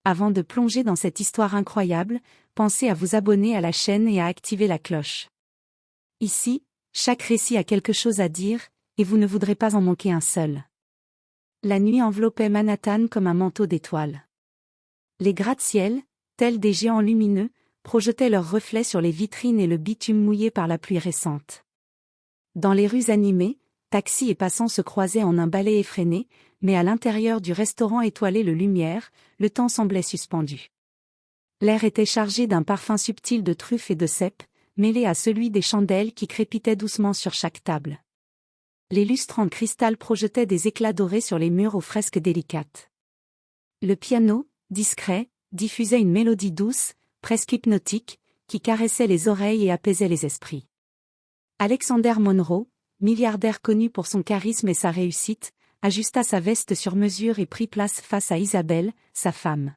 Avant de plonger dans cette histoire incroyable, pensez à vous abonner à la chaîne et à activer la cloche. Ici, chaque récit a quelque chose à dire, et vous ne voudrez pas en manquer un seul. La nuit enveloppait Manhattan comme un manteau d'étoiles. Les gratte-ciel, tels des géants lumineux, projetaient leurs reflets sur les vitrines et le bitume mouillé par la pluie récente. Dans les rues animées, taxis et passants se croisaient en un ballet effréné, mais à l'intérieur du restaurant étoilé de lumière, le temps semblait suspendu. L'air était chargé d'un parfum subtil de truffes et de cèpes, mêlé à celui des chandelles qui crépitaient doucement sur chaque table. Les lustres en cristal projetaient des éclats dorés sur les murs aux fresques délicates. Le piano, discret, diffusait une mélodie douce, presque hypnotique, qui caressait les oreilles et apaisait les esprits. Alexander Monroe, milliardaire connu pour son charisme et sa réussite, ajusta sa veste sur mesure et prit place face à Isabelle, sa femme.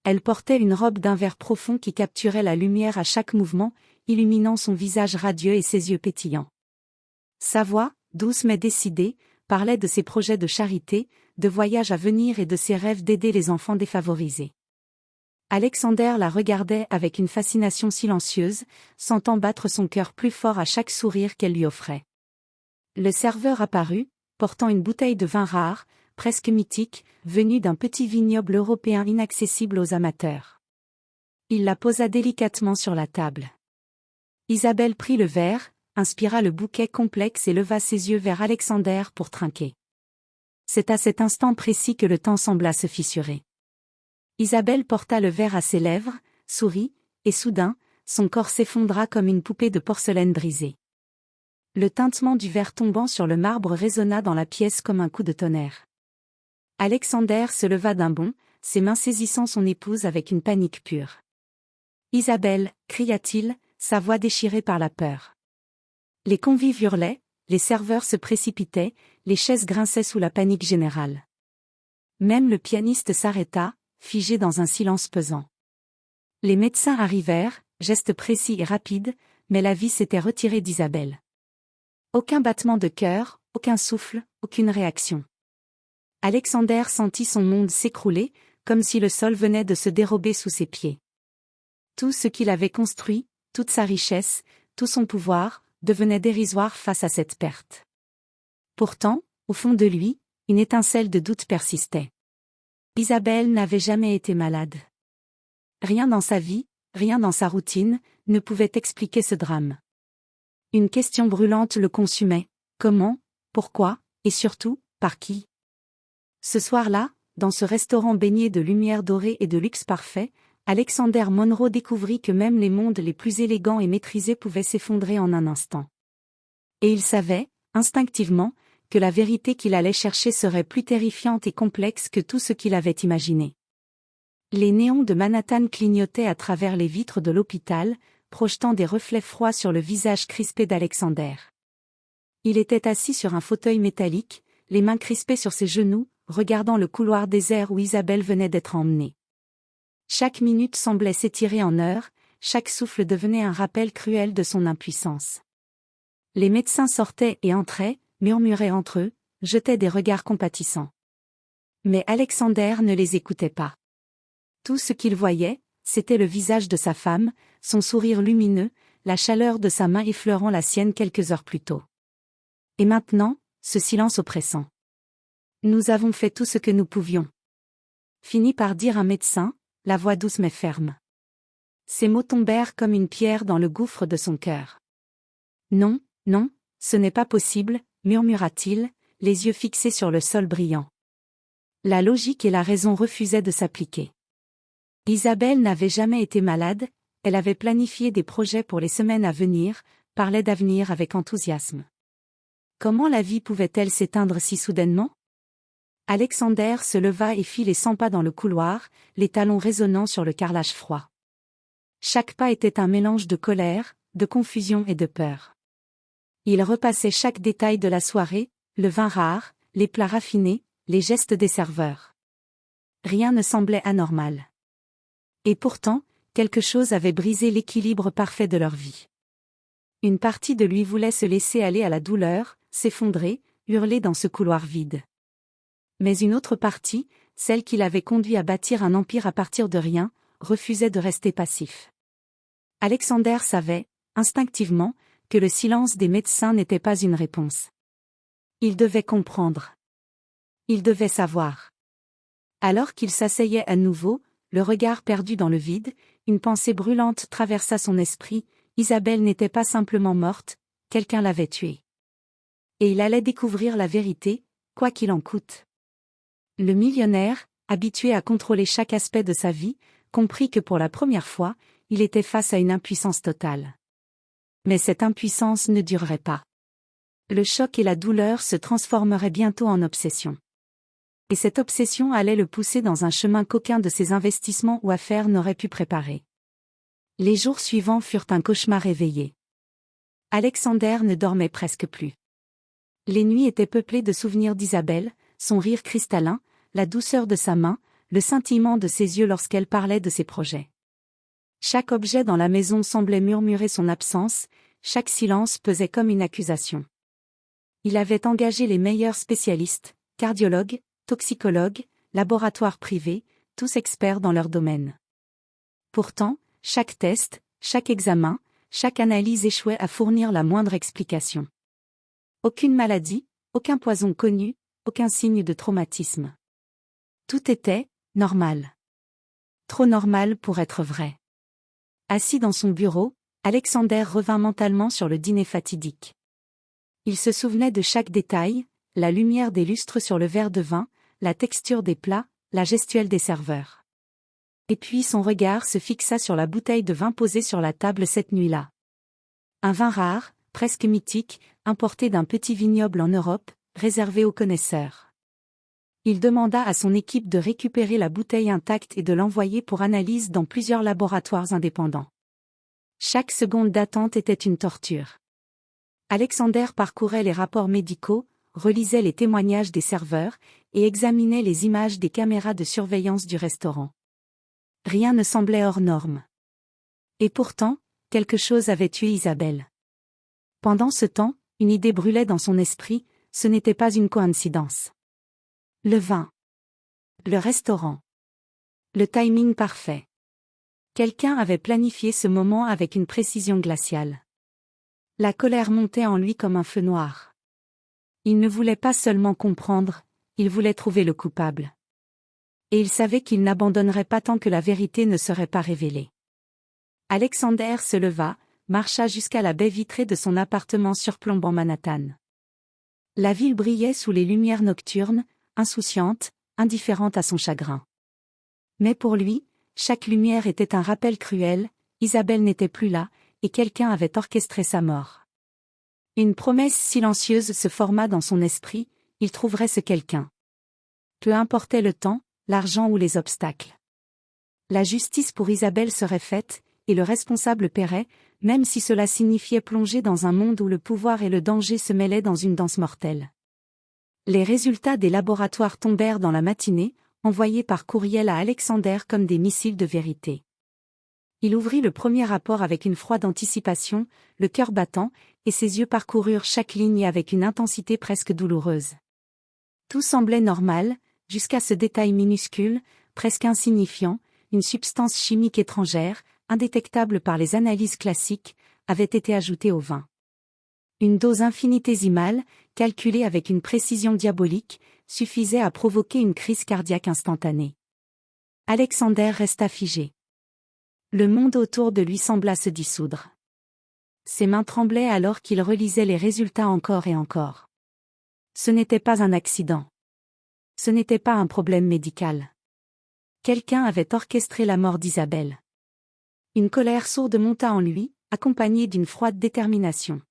Elle portait une robe d'un vert profond qui capturait la lumière à chaque mouvement, illuminant son visage radieux et ses yeux pétillants. Sa voix, douce mais décidée, parlait de ses projets de charité, de voyages à venir et de ses rêves d'aider les enfants défavorisés. Alexander la regardait avec une fascination silencieuse, sentant battre son cœur plus fort à chaque sourire qu'elle lui offrait. Le serveur apparut, portant une bouteille de vin rare, presque mythique, venue d'un petit vignoble européen inaccessible aux amateurs. Il la posa délicatement sur la table. Isabelle prit le verre, inspira le bouquet complexe et leva ses yeux vers Alexander pour trinquer. C'est à cet instant précis que le temps sembla se fissurer. Isabelle porta le verre à ses lèvres, sourit, et soudain, son corps s'effondra comme une poupée de porcelaine brisée. Le tintement du verre tombant sur le marbre résonna dans la pièce comme un coup de tonnerre. Alexander se leva d'un bond, ses mains saisissant son épouse avec une panique pure. « Isabelle » cria-t-il, sa voix déchirée par la peur. Les convives hurlaient, les serveurs se précipitaient, les chaises grinçaient sous la panique générale. Même le pianiste s'arrêta, figé dans un silence pesant. Les médecins arrivèrent, gestes précis et rapides, mais la vie s'était retirée d'Isabelle. Aucun battement de cœur, aucun souffle, aucune réaction. Alexander sentit son monde s'écrouler, comme si le sol venait de se dérober sous ses pieds. Tout ce qu'il avait construit, toute sa richesse, tout son pouvoir, devenait dérisoire face à cette perte. Pourtant, au fond de lui, une étincelle de doute persistait. Isabelle n'avait jamais été malade. Rien dans sa vie, rien dans sa routine, ne pouvait expliquer ce drame. Une question brûlante le consumait. Comment, pourquoi, et surtout, par qui? Ce soir-là, dans ce restaurant baigné de lumière dorée et de luxe parfait, Alexander Monroe découvrit que même les mondes les plus élégants et maîtrisés pouvaient s'effondrer en un instant. Et il savait, instinctivement, que la vérité qu'il allait chercher serait plus terrifiante et complexe que tout ce qu'il avait imaginé. Les néons de Manhattan clignotaient à travers les vitres de l'hôpital, projetant des reflets froids sur le visage crispé d'Alexander. Il était assis sur un fauteuil métallique, les mains crispées sur ses genoux, regardant le couloir désert où Isabelle venait d'être emmenée. Chaque minute semblait s'étirer en heures, chaque souffle devenait un rappel cruel de son impuissance. Les médecins sortaient et entraient, murmuraient entre eux, jetaient des regards compatissants. Mais Alexander ne les écoutait pas. Tout ce qu'il voyait, c'était le visage de sa femme, son sourire lumineux, la chaleur de sa main effleurant la sienne quelques heures plus tôt. Et maintenant, ce silence oppressant. Nous avons fait tout ce que nous pouvions. Finit par dire un médecin, la voix douce mais ferme. Ces mots tombèrent comme une pierre dans le gouffre de son cœur. Non, non, ce n'est pas possible, murmura-t-il, les yeux fixés sur le sol brillant. La logique et la raison refusaient de s'appliquer. Isabelle n'avait jamais été malade, elle avait planifié des projets pour les semaines à venir, parlait d'avenir avec enthousiasme. Comment la vie pouvait-elle s'éteindre si soudainement? Alexander se leva et fit les 100 pas dans le couloir, les talons résonnant sur le carrelage froid. Chaque pas était un mélange de colère, de confusion et de peur. Il repassait chaque détail de la soirée, le vin rare, les plats raffinés, les gestes des serveurs. Rien ne semblait anormal. Et pourtant, quelque chose avait brisé l'équilibre parfait de leur vie. Une partie de lui voulait se laisser aller à la douleur, s'effondrer, hurler dans ce couloir vide. Mais une autre partie, celle qui l'avait conduit à bâtir un empire à partir de rien, refusait de rester passif. Alexander savait, instinctivement, que le silence des médecins n'était pas une réponse. Il devait comprendre. Il devait savoir. Alors qu'il s'asseyait à nouveau, le regard perdu dans le vide, une pensée brûlante traversa son esprit. Isabelle n'était pas simplement morte, quelqu'un l'avait tuée. Et il allait découvrir la vérité, quoi qu'il en coûte. Le millionnaire, habitué à contrôler chaque aspect de sa vie, comprit que pour la première fois, il était face à une impuissance totale. Mais cette impuissance ne durerait pas. Le choc et la douleur se transformeraient bientôt en obsession. Et cette obsession allait le pousser dans un chemin qu'aucun de ses investissements ou affaires n'aurait pu préparer. Les jours suivants furent un cauchemar éveillé. Alexander ne dormait presque plus. Les nuits étaient peuplées de souvenirs d'Isabelle, son rire cristallin, la douceur de sa main, le scintillement de ses yeux lorsqu'elle parlait de ses projets. Chaque objet dans la maison semblait murmurer son absence, chaque silence pesait comme une accusation. Il avait engagé les meilleurs spécialistes, cardiologues, toxicologues, laboratoires privés, tous experts dans leur domaine. Pourtant, chaque test, chaque examen, chaque analyse échouait à fournir la moindre explication. Aucune maladie, aucun poison connu, aucun signe de traumatisme. Tout était normal. Trop normal pour être vrai. Assis dans son bureau, Alexander revint mentalement sur le dîner fatidique. Il se souvenait de chaque détail, la lumière des lustres sur le verre de vin, la texture des plats, la gestuelle des serveurs. Et puis son regard se fixa sur la bouteille de vin posée sur la table cette nuit-là. Un vin rare, presque mythique, importé d'un petit vignoble en Europe, réservé aux connaisseurs. Il demanda à son équipe de récupérer la bouteille intacte et de l'envoyer pour analyse dans plusieurs laboratoires indépendants. Chaque seconde d'attente était une torture. Alexander parcourait les rapports médicaux, relisait les témoignages des serveurs, et examinait les images des caméras de surveillance du restaurant. Rien ne semblait hors norme. Et pourtant, quelque chose avait tué Isabelle. Pendant ce temps, une idée brûlait dans son esprit, ce n'était pas une coïncidence. Le vin. Le restaurant. Le timing parfait. Quelqu'un avait planifié ce moment avec une précision glaciale. La colère montait en lui comme un feu noir. Il ne voulait pas seulement comprendre, il voulait trouver le coupable. Et il savait qu'il n'abandonnerait pas tant que la vérité ne serait pas révélée. Alexander se leva, marcha jusqu'à la baie vitrée de son appartement surplombant Manhattan. La ville brillait sous les lumières nocturnes, insouciante, indifférente à son chagrin. Mais pour lui, chaque lumière était un rappel cruel, Isabelle n'était plus là, et quelqu'un avait orchestré sa mort. Une promesse silencieuse se forma dans son esprit, il trouverait ce quelqu'un. Peu importait le temps, l'argent ou les obstacles. La justice pour Isabelle serait faite, et le responsable paierait, même si cela signifiait plonger dans un monde où le pouvoir et le danger se mêlaient dans une danse mortelle. Les résultats des laboratoires tombèrent dans la matinée, envoyés par courriel à Alexander comme des missiles de vérité. Il ouvrit le premier rapport avec une froide anticipation, le cœur battant, et ses yeux parcoururent chaque ligne avec une intensité presque douloureuse. Tout semblait normal, jusqu'à ce détail minuscule, presque insignifiant, une substance chimique étrangère, indétectable par les analyses classiques, avait été ajoutée au vin. Une dose infinitésimale, calculée avec une précision diabolique, suffisait à provoquer une crise cardiaque instantanée. Alexander resta figé. Le monde autour de lui sembla se dissoudre. Ses mains tremblaient alors qu'il relisait les résultats encore et encore. Ce n'était pas un accident. Ce n'était pas un problème médical. Quelqu'un avait orchestré la mort d'Isabelle. Une colère sourde monta en lui, accompagnée d'une froide détermination.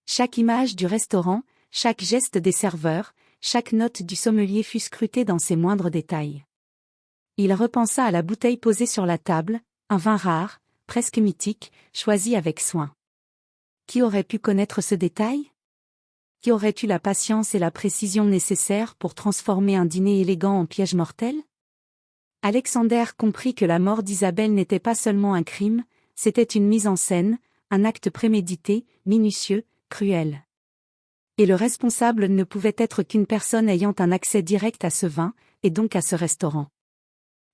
Chaque image du restaurant, chaque geste des serveurs, chaque note du sommelier fut scrutée dans ses moindres détails. Il repensa à la bouteille posée sur la table, un vin rare, presque mythique, choisi avec soin. Qui aurait pu connaître ce détail ? Qui aurait eu la patience et la précision nécessaires pour transformer un dîner élégant en piège mortel ? Alexander comprit que la mort d'Isabelle n'était pas seulement un crime, c'était une mise en scène, un acte prémédité, minutieux, cruel. Et le responsable ne pouvait être qu'une personne ayant un accès direct à ce vin, et donc à ce restaurant.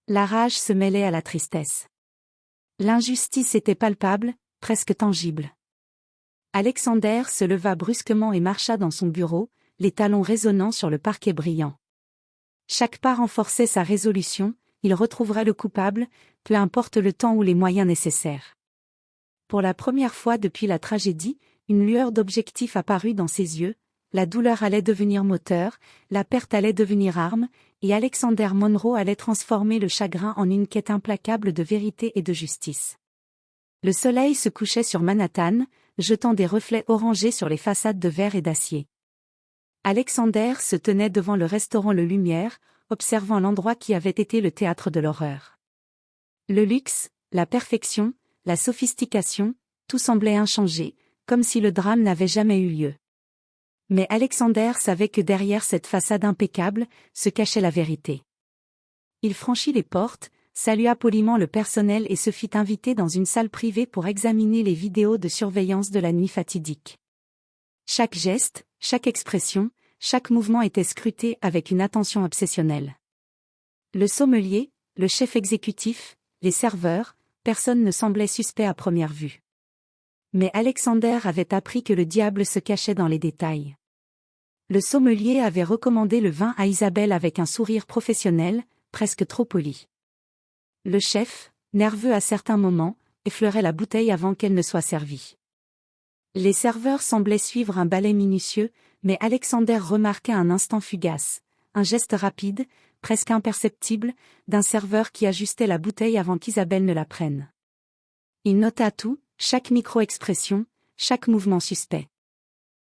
La rage se mêlait à la tristesse. L'injustice était palpable, presque tangible. Alexander se leva brusquement et marcha dans son bureau, les talons résonnant sur le parquet brillant. Chaque pas renforçait sa résolution, il retrouverait le coupable, peu importe le temps ou les moyens nécessaires. Pour la première fois depuis la tragédie, une lueur d'objectif apparut dans ses yeux, la douleur allait devenir moteur, la perte allait devenir arme, et Alexander Monroe allait transformer le chagrin en une quête implacable de vérité et de justice. Le soleil se couchait sur Manhattan, jetant des reflets orangés sur les façades de verre et d'acier. Alexander se tenait devant le restaurant Le Lumière, observant l'endroit qui avait été le théâtre de l'horreur. Le luxe, la perfection, la sophistication, tout semblait inchangé, comme si le drame n'avait jamais eu lieu. Mais Alexander savait que derrière cette façade impeccable, se cachait la vérité. Il franchit les portes, salua poliment le personnel et se fit inviter dans une salle privée pour examiner les vidéos de surveillance de la nuit fatidique. Chaque geste, chaque expression, chaque mouvement était scruté avec une attention obsessionnelle. Le sommelier, le chef exécutif, les serveurs, personne ne semblait suspect à première vue. Mais Alexander avait appris que le diable se cachait dans les détails. Le sommelier avait recommandé le vin à Isabelle avec un sourire professionnel, presque trop poli. Le chef, nerveux à certains moments, effleurait la bouteille avant qu'elle ne soit servie. Les serveurs semblaient suivre un balai minutieux, mais Alexander remarqua un instant fugace, un geste rapide, presque imperceptible, d'un serveur qui ajustait la bouteille avant qu'Isabelle ne la prenne. Il nota tout, chaque micro-expression, chaque mouvement suspect.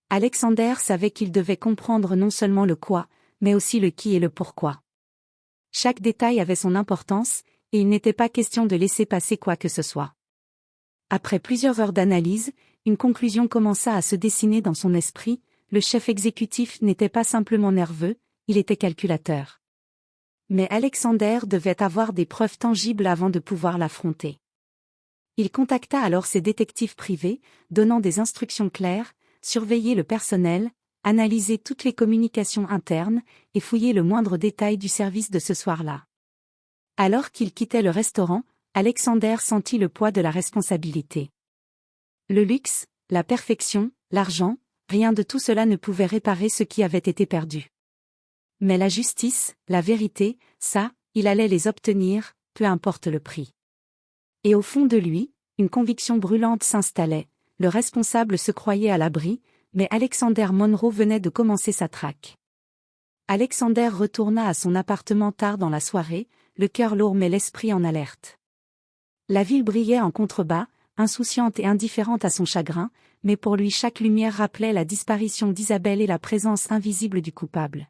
Alexander savait qu'il devait comprendre non seulement le quoi, mais aussi le qui et le pourquoi. Chaque détail avait son importance, et il n'était pas question de laisser passer quoi que ce soit. Après plusieurs heures d'analyse, une conclusion commença à se dessiner dans son esprit, le chef exécutif n'était pas simplement nerveux, il était calculateur. Mais Alexander devait avoir des preuves tangibles avant de pouvoir l'affronter. Il contacta alors ses détectives privés, donnant des instructions claires, surveiller le personnel, analyser toutes les communications internes, et fouiller le moindre détail du service de ce soir-là. Alors qu'il quittait le restaurant, Alexander sentit le poids de la responsabilité. Le luxe, la perfection, l'argent, rien de tout cela ne pouvait réparer ce qui avait été perdu. Mais la justice, la vérité, ça, il allait les obtenir, peu importe le prix. Et au fond de lui, une conviction brûlante s'installait, le responsable se croyait à l'abri, mais Alexander Monroe venait de commencer sa traque. Alexander retourna à son appartement tard dans la soirée, le cœur lourd mais l'esprit en alerte. La ville brillait en contrebas, insouciante et indifférente à son chagrin, mais pour lui chaque lumière rappelait la disparition d'Isabelle et la présence invisible du coupable.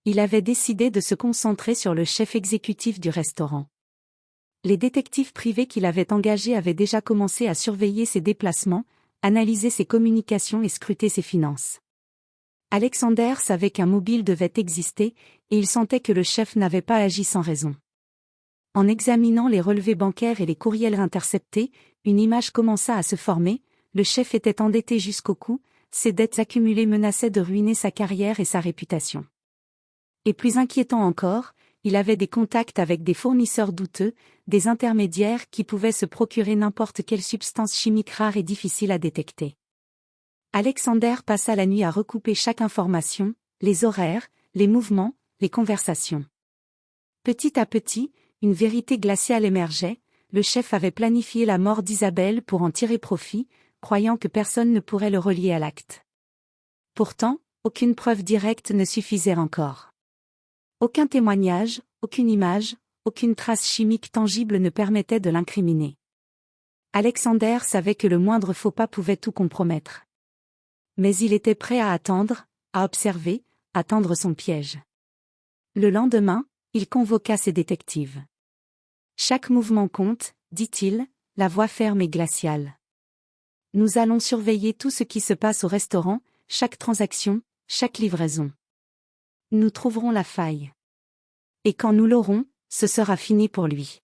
Il avait décidé de se concentrer sur le chef exécutif du restaurant. Les détectives privés qu'il avait engagés avaient déjà commencé à surveiller ses déplacements, analyser ses communications et scruter ses finances. Alexander savait qu'un mobile devait exister, et il sentait que le chef n'avait pas agi sans raison. En examinant les relevés bancaires et les courriels interceptés, une image commença à se former, le chef était endetté jusqu'au cou, ses dettes accumulées menaçaient de ruiner sa carrière et sa réputation. Et plus inquiétant encore, il avait des contacts avec des fournisseurs douteux, des intermédiaires qui pouvaient se procurer n'importe quelle substance chimique rare et difficile à détecter. Alexander passa la nuit à recouper chaque information, les horaires, les mouvements, les conversations. Petit à petit, une vérité glaciale émergeait, le chef avait planifié la mort d'Isabelle pour en tirer profit, croyant que personne ne pourrait le relier à l'acte. Pourtant, aucune preuve directe ne suffisait encore. Aucun témoignage, aucune image, aucune trace chimique tangible ne permettait de l'incriminer. Alexander savait que le moindre faux pas pouvait tout compromettre. Mais il était prêt à attendre, à observer, à tendre son piège. Le lendemain, il convoqua ses détectives. Chaque mouvement compte, dit-il, la voix ferme et glaciale. Nous allons surveiller tout ce qui se passe au restaurant, chaque transaction, chaque livraison. Nous trouverons la faille. Et quand nous l'aurons, ce sera fini pour lui.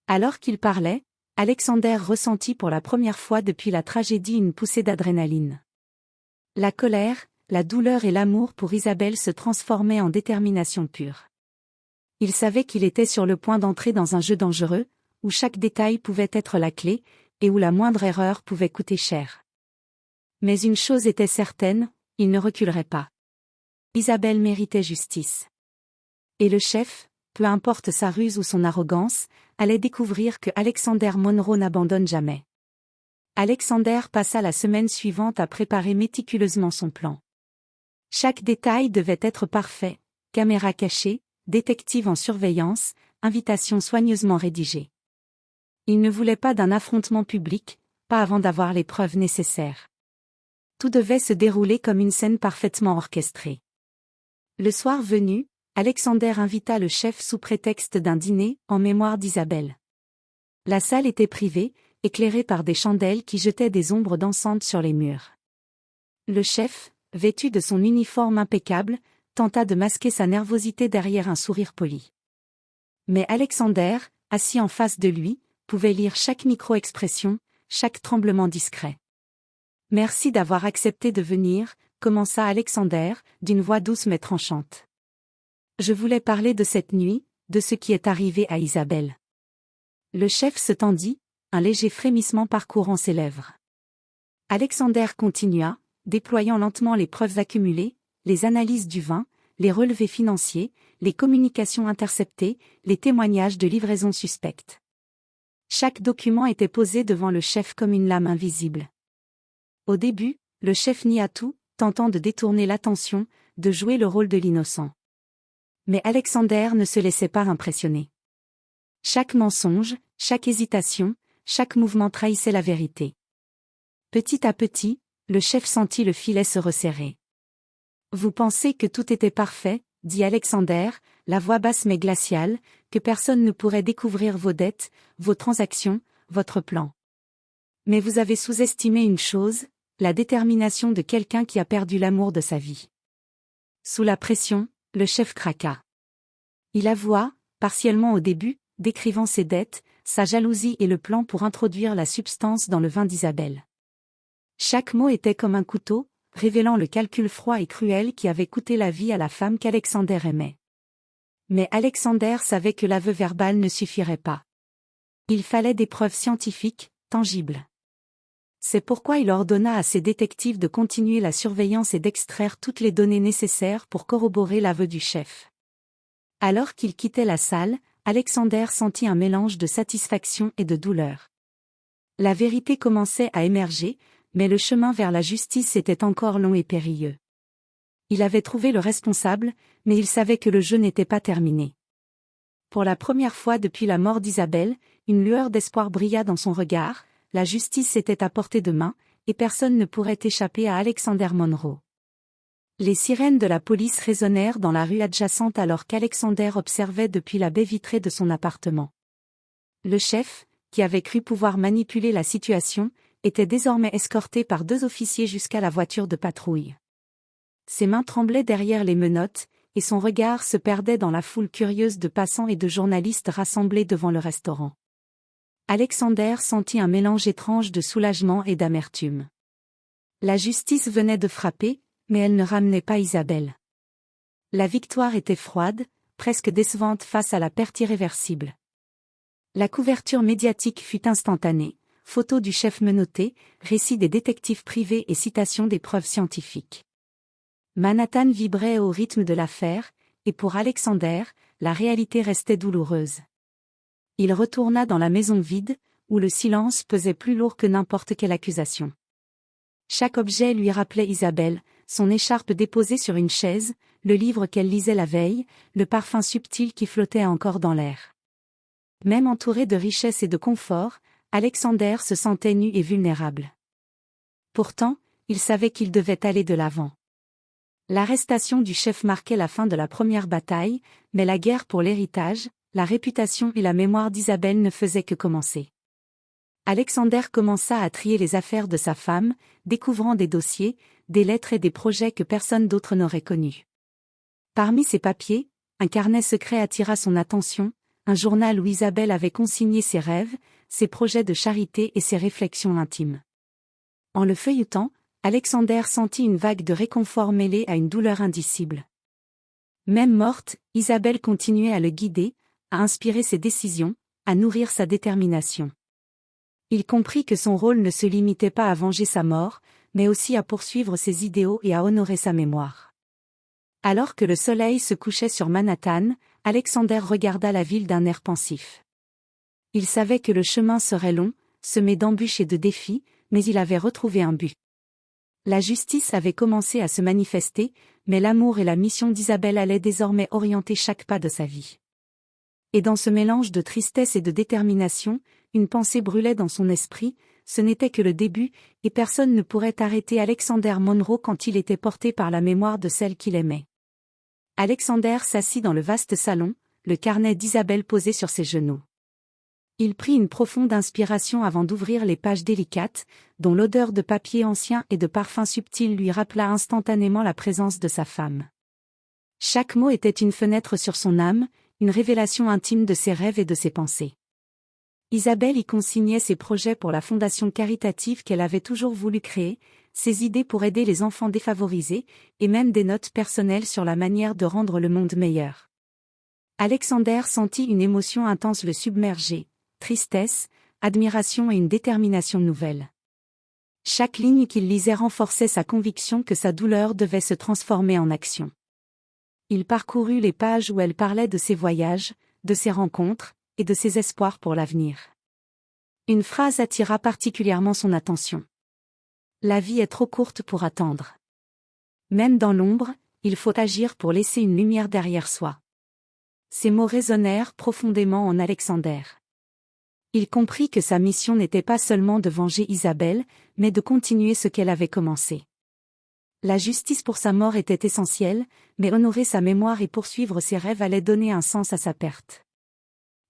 Alors qu'il parlait, Alexander ressentit pour la première fois depuis la tragédie une poussée d'adrénaline. La colère, la douleur et l'amour pour Isabelle se transformaient en détermination pure. Il savait qu'il était sur le point d'entrer dans un jeu dangereux, où chaque détail pouvait être la clé, et où la moindre erreur pouvait coûter cher. Mais une chose était certaine, il ne reculerait pas. Isabelle méritait justice. Et le chef, peu importe sa ruse ou son arrogance, allait découvrir que Alexander Monroe n'abandonne jamais. Alexander passa la semaine suivante à préparer méticuleusement son plan. Chaque détail devait être parfait, caméra cachée, détective en surveillance, invitation soigneusement rédigée. Il ne voulait pas d'un affrontement public, pas avant d'avoir les preuves nécessaires. Tout devait se dérouler comme une scène parfaitement orchestrée. Le soir venu, Alexander invita le chef sous prétexte d'un dîner en mémoire d'Isabelle. La salle était privée, éclairée par des chandelles qui jetaient des ombres dansantes sur les murs. Le chef, vêtu de son uniforme impeccable, tenta de masquer sa nervosité derrière un sourire poli. Mais Alexander, assis en face de lui, pouvait lire chaque micro-expression, chaque tremblement discret. « Merci d'avoir accepté de venir », commença Alexander, d'une voix douce mais tranchante. « Je voulais parler de cette nuit, de ce qui est arrivé à Isabelle. » Le chef se tendit, un léger frémissement parcourant ses lèvres. Alexander continua, déployant lentement les preuves accumulées, les analyses du vin, les relevés financiers, les communications interceptées, les témoignages de livraisons suspectes. Chaque document était posé devant le chef comme une lame invisible. Au début, le chef nia tout, tentant de détourner l'attention, de jouer le rôle de l'innocent. Mais Alexander ne se laissait pas impressionner. Chaque mensonge, chaque hésitation, chaque mouvement trahissait la vérité. Petit à petit, le chef sentit le filet se resserrer. « Vous pensez que tout était parfait, » dit Alexander, la voix basse mais glaciale, « que personne ne pourrait découvrir vos dettes, vos transactions, votre plan. Mais vous avez sous-estimé une chose, la détermination de quelqu'un qui a perdu l'amour de sa vie. » Sous la pression, le chef craqua. Il avoua, partiellement au début, décrivant ses dettes, sa jalousie et le plan pour introduire la substance dans le vin d'Isabelle. Chaque mot était comme un couteau, révélant le calcul froid et cruel qui avait coûté la vie à la femme qu'Alexander aimait. Mais Alexander savait que l'aveu verbal ne suffirait pas. Il fallait des preuves scientifiques, tangibles. C'est pourquoi il ordonna à ses détectives de continuer la surveillance et d'extraire toutes les données nécessaires pour corroborer l'aveu du chef. Alors qu'il quittait la salle, Alexander sentit un mélange de satisfaction et de douleur. La vérité commençait à émerger, mais le chemin vers la justice était encore long et périlleux. Il avait trouvé le responsable, mais il savait que le jeu n'était pas terminé. Pour la première fois depuis la mort d'Isabelle, une lueur d'espoir brilla dans son regard, la justice était à portée de main, et personne ne pourrait échapper à Alexander Monroe. Les sirènes de la police résonnèrent dans la rue adjacente alors qu'Alexander observait depuis la baie vitrée de son appartement. Le chef, qui avait cru pouvoir manipuler la situation, était désormais escorté par 2 officiers jusqu'à la voiture de patrouille. Ses mains tremblaient derrière les menottes, et son regard se perdait dans la foule curieuse de passants et de journalistes rassemblés devant le restaurant. Alexander sentit un mélange étrange de soulagement et d'amertume. La justice venait de frapper, mais elle ne ramenait pas Isabelle. La victoire était froide, presque décevante face à la perte irréversible. La couverture médiatique fut instantanée, photos du chef menotté, récits des détectives privés et citations des preuves scientifiques. Manhattan vibrait au rythme de l'affaire, et pour Alexander, la réalité restait douloureuse. Il retourna dans la maison vide, où le silence pesait plus lourd que n'importe quelle accusation. Chaque objet lui rappelait Isabelle, son écharpe déposée sur une chaise, le livre qu'elle lisait la veille, le parfum subtil qui flottait encore dans l'air. Même entouré de richesse et de confort, Alexander se sentait nu et vulnérable. Pourtant, il savait qu'il devait aller de l'avant. L'arrestation du chef marquait la fin de la première bataille, mais la guerre pour l'héritage, la réputation et la mémoire d'Isabelle ne faisaient que commencer. Alexander commença à trier les affaires de sa femme, découvrant des dossiers, des lettres et des projets que personne d'autre n'aurait connus. Parmi ces papiers, un carnet secret attira son attention, un journal où Isabelle avait consigné ses rêves, ses projets de charité et ses réflexions intimes. En le feuilletant, Alexander sentit une vague de réconfort mêlée à une douleur indicible. Même morte, Isabelle continuait à le guider, à inspirer ses décisions, à nourrir sa détermination. Il comprit que son rôle ne se limitait pas à venger sa mort, mais aussi à poursuivre ses idéaux et à honorer sa mémoire. Alors que le soleil se couchait sur Manhattan, Alexander regarda la ville d'un air pensif. Il savait que le chemin serait long, semé d'embûches et de défis, mais il avait retrouvé un but. La justice avait commencé à se manifester, mais l'amour et la mission d'Isabelle allaient désormais orienter chaque pas de sa vie. Et dans ce mélange de tristesse et de détermination, une pensée brûlait dans son esprit, ce n'était que le début, et personne ne pourrait arrêter Alexander Monroe quand il était porté par la mémoire de celle qu'il aimait. Alexander s'assit dans le vaste salon, le carnet d'Isabelle posé sur ses genoux. Il prit une profonde inspiration avant d'ouvrir les pages délicates, dont l'odeur de papier ancien et de parfum subtil lui rappela instantanément la présence de sa femme. Chaque mot était une fenêtre sur son âme, une révélation intime de ses rêves et de ses pensées. Isabelle y consignait ses projets pour la fondation caritative qu'elle avait toujours voulu créer, ses idées pour aider les enfants défavorisés, et même des notes personnelles sur la manière de rendre le monde meilleur. Alexander sentit une émotion intense le submerger, tristesse, admiration et une détermination nouvelle. Chaque ligne qu'il lisait renforçait sa conviction que sa douleur devait se transformer en action. Il parcourut les pages où elle parlait de ses voyages, de ses rencontres, et de ses espoirs pour l'avenir. Une phrase attira particulièrement son attention. La vie est trop courte pour attendre. Même dans l'ombre, il faut agir pour laisser une lumière derrière soi. Ces mots résonnèrent profondément en Alexander. Il comprit que sa mission n'était pas seulement de venger Isabelle, mais de continuer ce qu'elle avait commencé. La justice pour sa mort était essentielle, mais honorer sa mémoire et poursuivre ses rêves allait donner un sens à sa perte.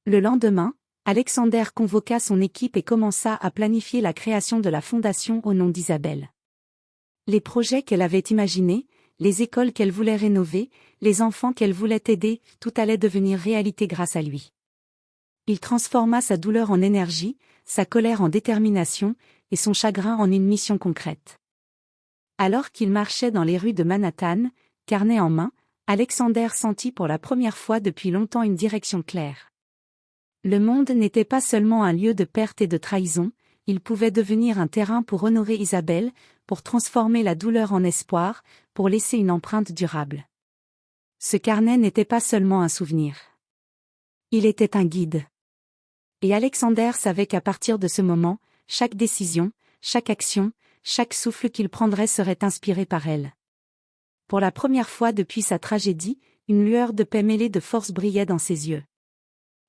Le lendemain, Alexander convoqua son équipe et commença à planifier la création de la fondation au nom d'Isabelle. Les projets qu'elle avait imaginés, les écoles qu'elle voulait rénover, les enfants qu'elle voulait aider, tout allait devenir réalité grâce à lui. Il transforma sa douleur en énergie, sa colère en détermination, et son chagrin en une mission concrète. Alors qu'il marchait dans les rues de Manhattan, carnet en main, Alexander sentit pour la première fois depuis longtemps une direction claire. Le monde n'était pas seulement un lieu de perte et de trahison, il pouvait devenir un terrain pour honorer Isabelle, pour transformer la douleur en espoir, pour laisser une empreinte durable. Ce carnet n'était pas seulement un souvenir. Il était un guide. Et Alexander savait qu'à partir de ce moment, chaque décision, chaque action, chaque souffle qu'il prendrait serait inspiré par elle. Pour la première fois depuis sa tragédie, une lueur de paix mêlée de force brillait dans ses yeux.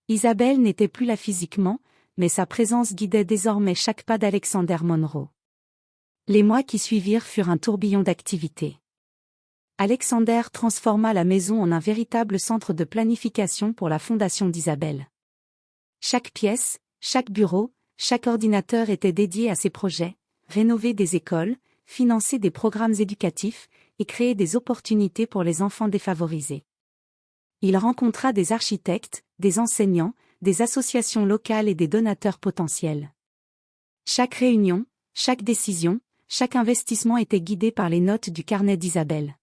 Isabelle n'était plus là physiquement, mais sa présence guidait désormais chaque pas d'Alexander Monroe. Les mois qui suivirent furent un tourbillon d'activités. Alexander transforma la maison en un véritable centre de planification pour la fondation d'Isabelle. Chaque pièce, chaque bureau, chaque ordinateur était dédié à ses projets, rénover des écoles, financer des programmes éducatifs, et créer des opportunités pour les enfants défavorisés. Il rencontra des architectes, des enseignants, des associations locales et des donateurs potentiels. Chaque réunion, chaque décision, chaque investissement était guidé par les notes du carnet d'Isabelle.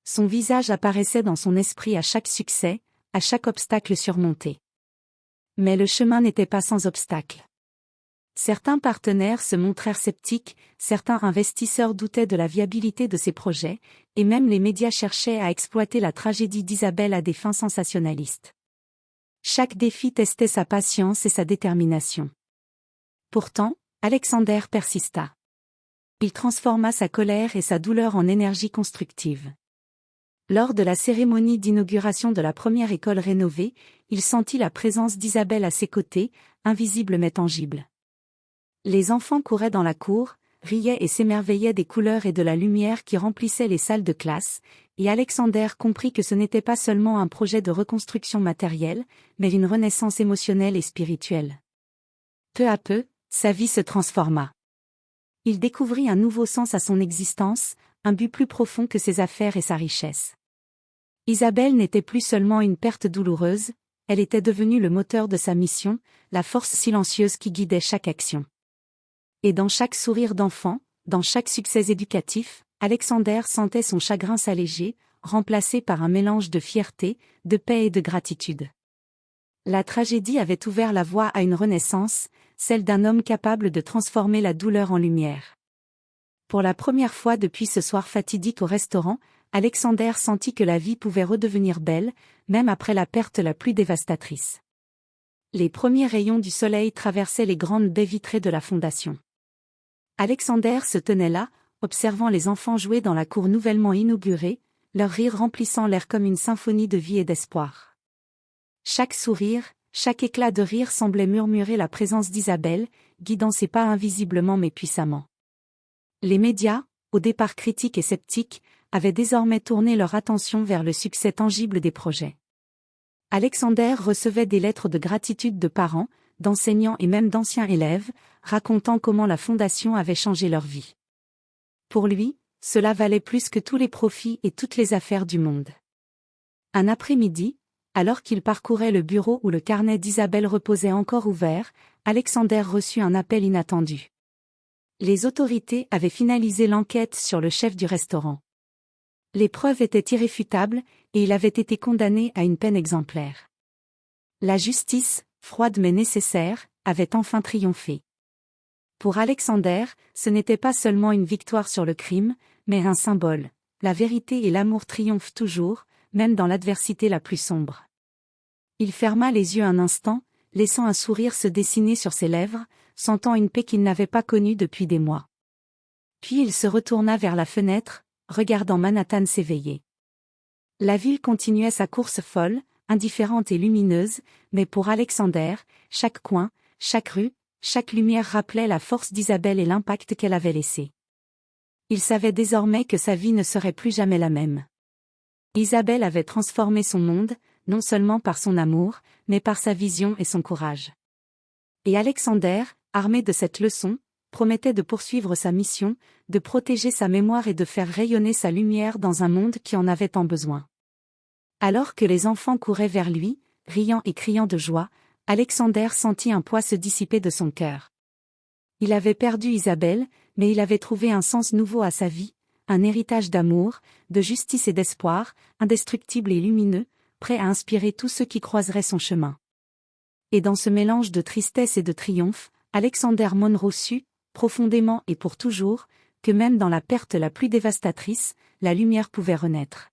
Son visage apparaissait dans son esprit à chaque succès, à chaque obstacle surmonté. Mais le chemin n'était pas sans obstacles. Certains partenaires se montrèrent sceptiques, certains investisseurs doutaient de la viabilité de ses projets, et même les médias cherchaient à exploiter la tragédie d'Isabelle à des fins sensationnalistes. Chaque défi testait sa patience et sa détermination. Pourtant, Alexander persista. Il transforma sa colère et sa douleur en énergie constructive. Lors de la cérémonie d'inauguration de la première école rénovée, il sentit la présence d'Isabelle à ses côtés, invisible mais tangible. Les enfants couraient dans la cour, riaient et s'émerveillaient des couleurs et de la lumière qui remplissaient les salles de classe, et Alexander comprit que ce n'était pas seulement un projet de reconstruction matérielle, mais une renaissance émotionnelle et spirituelle. Peu à peu, sa vie se transforma. Il découvrit un nouveau sens à son existence, un but plus profond que ses affaires et sa richesse. Isabelle n'était plus seulement une perte douloureuse, elle était devenue le moteur de sa mission, la force silencieuse qui guidait chaque action. Et dans chaque sourire d'enfant, dans chaque succès éducatif, Alexander sentait son chagrin s'alléger, remplacée par un mélange de fierté, de paix et de gratitude. La tragédie avait ouvert la voie à une renaissance, celle d'un homme capable de transformer la douleur en lumière. Pour la première fois depuis ce soir fatidique au restaurant, Alexander sentit que la vie pouvait redevenir belle, même après la perte la plus dévastatrice. Les premiers rayons du soleil traversaient les grandes baies vitrées de la fondation. Alexander se tenait là, observant les enfants jouer dans la cour nouvellement inaugurée, leur rire remplissant l'air comme une symphonie de vie et d'espoir. Chaque sourire, chaque éclat de rire semblait murmurer la présence d'Isabelle, guidant ses pas invisiblement mais puissamment. Les médias, au départ critiques et sceptiques, avaient désormais tourné leur attention vers le succès tangible des projets. Alexander recevait des lettres de gratitude de parents, d'enseignants et même d'anciens élèves, racontant comment la fondation avait changé leur vie. Pour lui, cela valait plus que tous les profits et toutes les affaires du monde. Un après-midi, alors qu'il parcourait le bureau où le carnet d'Isabelle reposait encore ouvert, Alexander reçut un appel inattendu. Les autorités avaient finalisé l'enquête sur le chef du restaurant. Les preuves étaient irréfutables, et il avait été condamné à une peine exemplaire. La justice, froide mais nécessaire, avait enfin triomphé. Pour Alexander, ce n'était pas seulement une victoire sur le crime, mais un symbole. La vérité et l'amour triomphent toujours, même dans l'adversité la plus sombre. Il ferma les yeux un instant, laissant un sourire se dessiner sur ses lèvres, sentant une paix qu'il n'avait pas connue depuis des mois. Puis il se retourna vers la fenêtre, regardant Manhattan s'éveiller. La ville continuait sa course folle, indifférente et lumineuse, mais pour Alexander, chaque coin, chaque rue, chaque lumière rappelait la force d'Isabelle et l'impact qu'elle avait laissé. Il savait désormais que sa vie ne serait plus jamais la même. Isabelle avait transformé son monde, non seulement par son amour, mais par sa vision et son courage. Et Alexander, armé de cette leçon, promettait de poursuivre sa mission, de protéger sa mémoire et de faire rayonner sa lumière dans un monde qui en avait tant besoin. Alors que les enfants couraient vers lui, riant et criant de joie, Alexander sentit un poids se dissiper de son cœur. Il avait perdu Isabelle, mais il avait trouvé un sens nouveau à sa vie, un héritage d'amour, de justice et d'espoir, indestructible et lumineux, prêt à inspirer tous ceux qui croiseraient son chemin. Et dans ce mélange de tristesse et de triomphe, Alexander Monroe sut, profondément et pour toujours, que même dans la perte la plus dévastatrice, la lumière pouvait renaître.